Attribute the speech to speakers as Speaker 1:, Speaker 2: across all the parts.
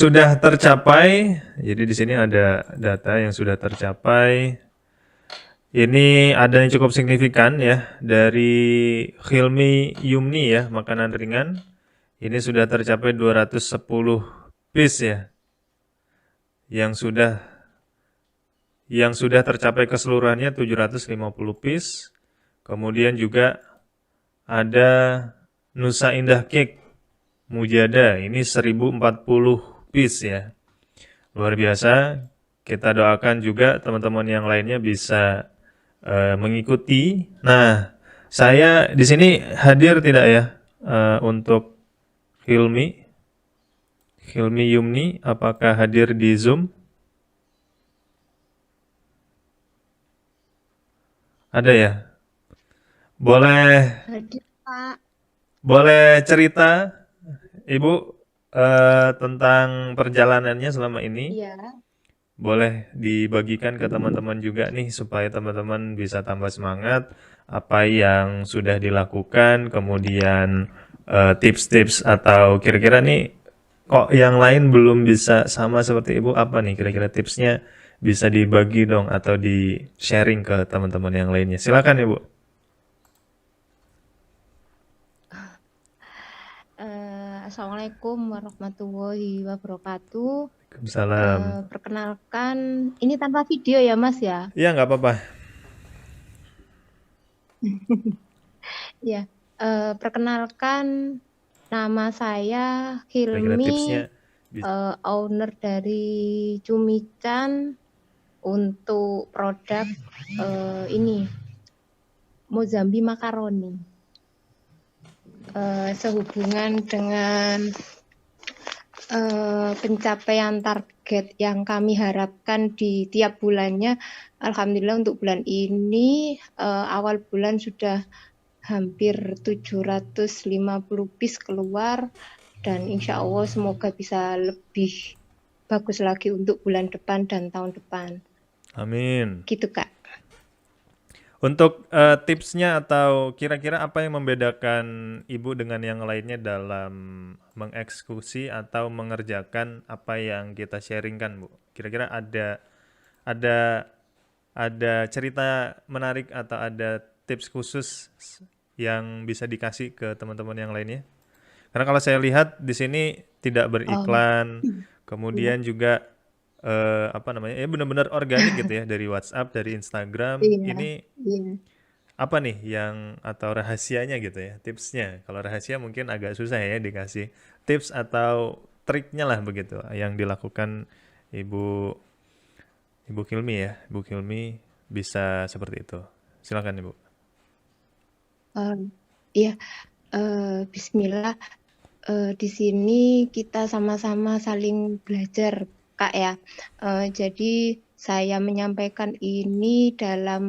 Speaker 1: sudah tercapai. Jadi di sini ada data yang sudah tercapai. Ini ada yang cukup signifikan ya dari Hilmi Yumni ya, makanan ringan. Ini sudah tercapai 210 piece ya. Yang sudah tercapai keseluruhannya 750 piece. Kemudian juga ada Nusa Indah Cake Mujada, ini 1040 piece ya. Luar biasa. Kita doakan juga teman-teman yang lainnya bisa mengikuti. Nah, saya di sini hadir tidak ya untuk Hilmi Yumni, apakah hadir di Zoom? Ada ya? Boleh
Speaker 2: Hadir, Pak.
Speaker 1: boleh cerita Ibu tentang perjalanannya selama ini?
Speaker 2: Iya.
Speaker 1: Boleh dibagikan ke teman-teman juga nih supaya teman-teman bisa tambah semangat apa yang sudah dilakukan, kemudian tips-tips atau kira-kira nih kok yang lain belum bisa sama seperti Ibu, apa nih kira-kira tipsnya bisa dibagi dong atau di-sharing ke teman-teman yang lainnya. Silakan Ibu.
Speaker 2: Assalamualaikum warahmatullahi wabarakatuh.
Speaker 1: Waalaikumsalam.
Speaker 2: Perkenalkan, ini tanpa video ya, Mas ya?
Speaker 1: Iya nggak apa-apa.
Speaker 2: Ya. Perkenalkan, nama saya
Speaker 1: Kira-kira
Speaker 2: Hilmi,
Speaker 1: tipsnya bisa.
Speaker 2: owner dari Cumichan untuk produk ini Mozambi Macaroni. Sehubungan dengan pencapaian target yang kami harapkan di tiap bulannya, alhamdulillah untuk bulan ini awal bulan sudah hampir 750 piece keluar, dan insya Allah semoga bisa lebih bagus lagi untuk bulan depan dan tahun depan.
Speaker 1: Amin.
Speaker 2: Gitu, Kak.
Speaker 1: Untuk tipsnya atau kira-kira apa yang membedakan Ibu dengan yang lainnya dalam mengeksekusi atau mengerjakan apa yang kita sharingkan, Bu? Kira-kira ada ada cerita menarik atau ada tips khusus yang bisa dikasih ke teman-teman yang lainnya? Karena kalau saya lihat di sini tidak
Speaker 2: Oh,
Speaker 1: beriklan,
Speaker 2: iya.
Speaker 1: kemudian juga apa namanya? Ya benar-benar organik gitu ya dari WhatsApp, dari Instagram.
Speaker 2: Iya,
Speaker 1: Ini
Speaker 2: iya.
Speaker 1: apa nih yang atau rahasianya gitu ya, tipsnya? Kalau rahasia mungkin agak susah ya dikasih tips atau triknya lah begitu yang dilakukan Ibu Ibu Kilmi ya. Ibu Kilmi bisa seperti itu. Silakan Ibu.
Speaker 2: Eh, iya. Bismillah. Di sini kita sama-sama saling belajar, Kak ya. Jadi saya menyampaikan ini dalam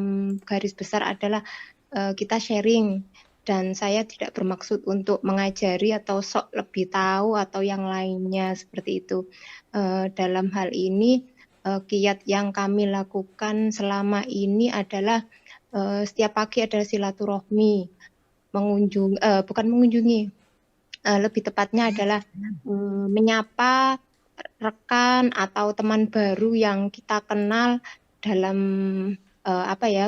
Speaker 2: garis besar adalah kita sharing, dan saya tidak bermaksud untuk mengajari atau sok lebih tahu atau yang lainnya seperti itu. Dalam hal ini kiat yang kami lakukan selama ini adalah setiap pagi adalah silaturahmi, bukan mengunjungi, lebih tepatnya adalah menyapa rekan atau teman baru yang kita kenal dalam apa ya,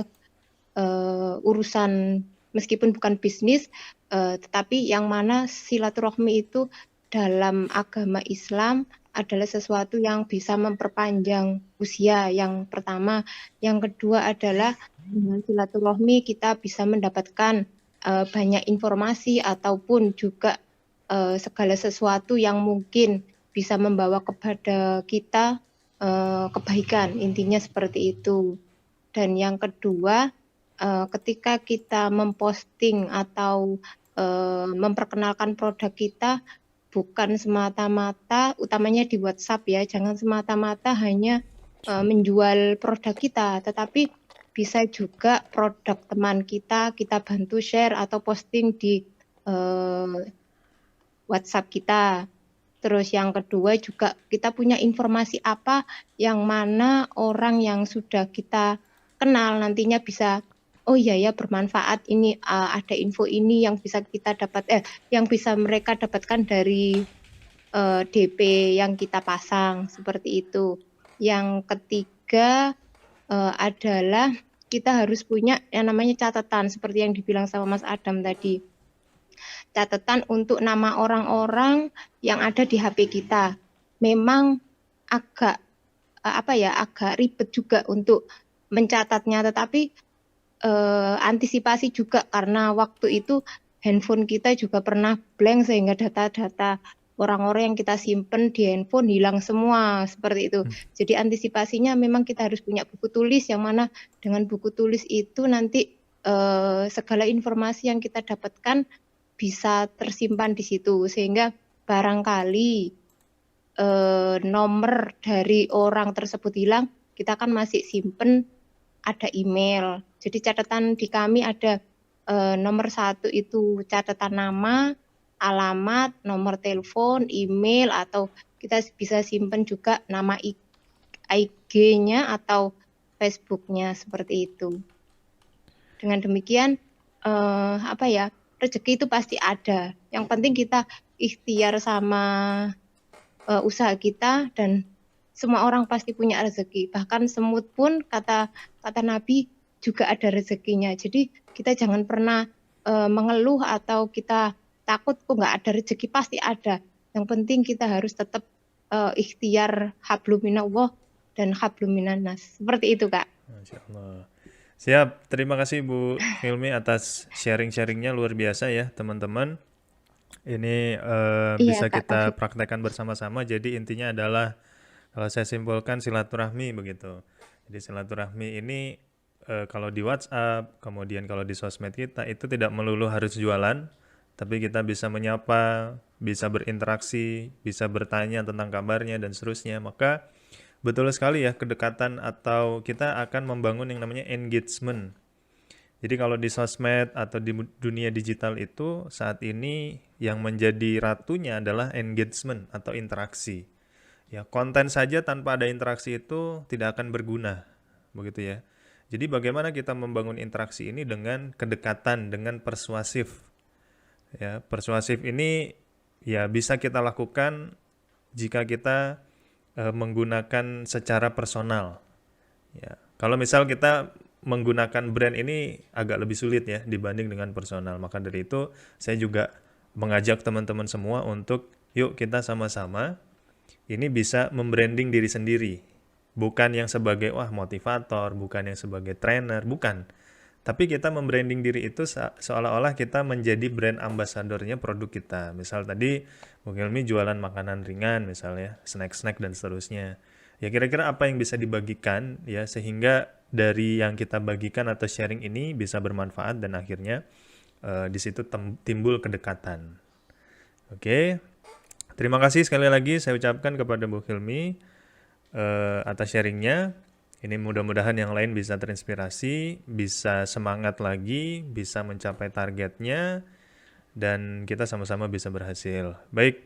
Speaker 2: urusan meskipun bukan bisnis, tetapi yang mana silaturahmi itu dalam agama Islam adalah sesuatu yang bisa memperpanjang usia, yang pertama. Yang kedua adalah dengan silaturahmi kita bisa mendapatkan banyak informasi ataupun juga segala sesuatu yang mungkin bisa membawa kepada kita kebaikan, intinya seperti itu. Dan yang kedua, ketika kita memposting atau memperkenalkan produk kita, bukan semata-mata, utamanya di WhatsApp ya, jangan semata-mata hanya menjual produk kita, tetapi bisa juga produk teman kita bantu share atau posting di WhatsApp kita. Terus yang kedua juga kita punya informasi apa yang mana orang yang sudah kita kenal nantinya bisa, oh iya ya bermanfaat ini, ada info ini yang bisa kita dapat, yang bisa mereka dapatkan dari DP yang kita pasang, seperti itu. Yang ketiga adalah kita harus punya yang namanya catatan, seperti yang dibilang sama Mas Adam tadi. Catatan untuk nama orang-orang yang ada di HP kita. Memang agak agak ribet juga untuk mencatatnya, tetapi antisipasi juga karena waktu itu handphone kita juga pernah blank sehingga data-data orang-orang yang kita simpen di handphone hilang semua, seperti itu. Jadi antisipasinya memang kita harus punya buku tulis, yang mana dengan buku tulis itu nanti segala informasi yang kita dapatkan bisa tersimpan di situ, sehingga barangkali nomor dari orang tersebut hilang, kita kan masih simpen ada email. Jadi catatan di kami ada nomor 1 itu catatan nama, alamat, nomor telepon, email, atau kita bisa simpen juga nama IG-nya atau Facebook-nya, seperti itu. Dengan demikian rezeki itu pasti ada. Yang penting kita ikhtiar sama usaha kita, dan semua orang pasti punya rezeki. Bahkan semut pun kata Nabi juga ada rezekinya. Jadi kita jangan pernah mengeluh atau kita takut kok nggak ada rezeki, pasti ada. Yang penting kita harus tetap ikhtiar hablum minallah dan hablum minannas. Seperti itu, Kak.
Speaker 1: Masya Allah. Siap, terima kasih Bu Hilmi atas sharing-sharingnya, luar biasa ya teman-teman. Ini
Speaker 2: Iya,
Speaker 1: bisa
Speaker 2: Kak
Speaker 1: kita
Speaker 2: Taufik.
Speaker 1: praktekkan bersama-sama. Jadi intinya adalah kalau saya simpulkan silaturahmi begitu. Jadi silaturahmi ini kalau di WhatsApp, kemudian kalau di sosmed kita itu tidak melulu harus jualan, tapi kita bisa menyapa, bisa berinteraksi, bisa bertanya tentang kabarnya dan seterusnya. Maka betul sekali ya, kedekatan atau kita akan membangun yang namanya engagement. Jadi kalau di sosmed atau di dunia digital itu saat ini yang menjadi ratunya adalah engagement atau interaksi. Ya, konten saja tanpa ada interaksi itu tidak akan berguna, begitu ya. Jadi bagaimana kita membangun interaksi ini dengan kedekatan, dengan persuasif. Ya, persuasif ini ya bisa kita lakukan jika kita menggunakan secara personal. Ya, kalau misal kita menggunakan brand ini agak lebih sulit ya dibanding dengan personal. Maka dari itu saya juga mengajak teman-teman semua untuk yuk kita sama-sama ini bisa membranding diri sendiri. Bukan yang sebagai wah motivator, bukan yang sebagai trainer, bukan. Tapi kita membranding diri itu seolah-olah kita menjadi brand ambasadornya produk kita. Misal tadi Bu Hilmi jualan makanan ringan misalnya, snack-snack dan seterusnya. Ya kira-kira apa yang bisa dibagikan ya sehingga dari yang kita bagikan atau sharing ini bisa bermanfaat dan akhirnya di situ timbul kedekatan. Oke. Terima kasih sekali lagi saya ucapkan kepada Bu Hilmi atas sharingnya. Ini mudah-mudahan yang lain bisa terinspirasi, bisa semangat lagi, bisa mencapai targetnya, dan kita sama-sama bisa berhasil. Baik,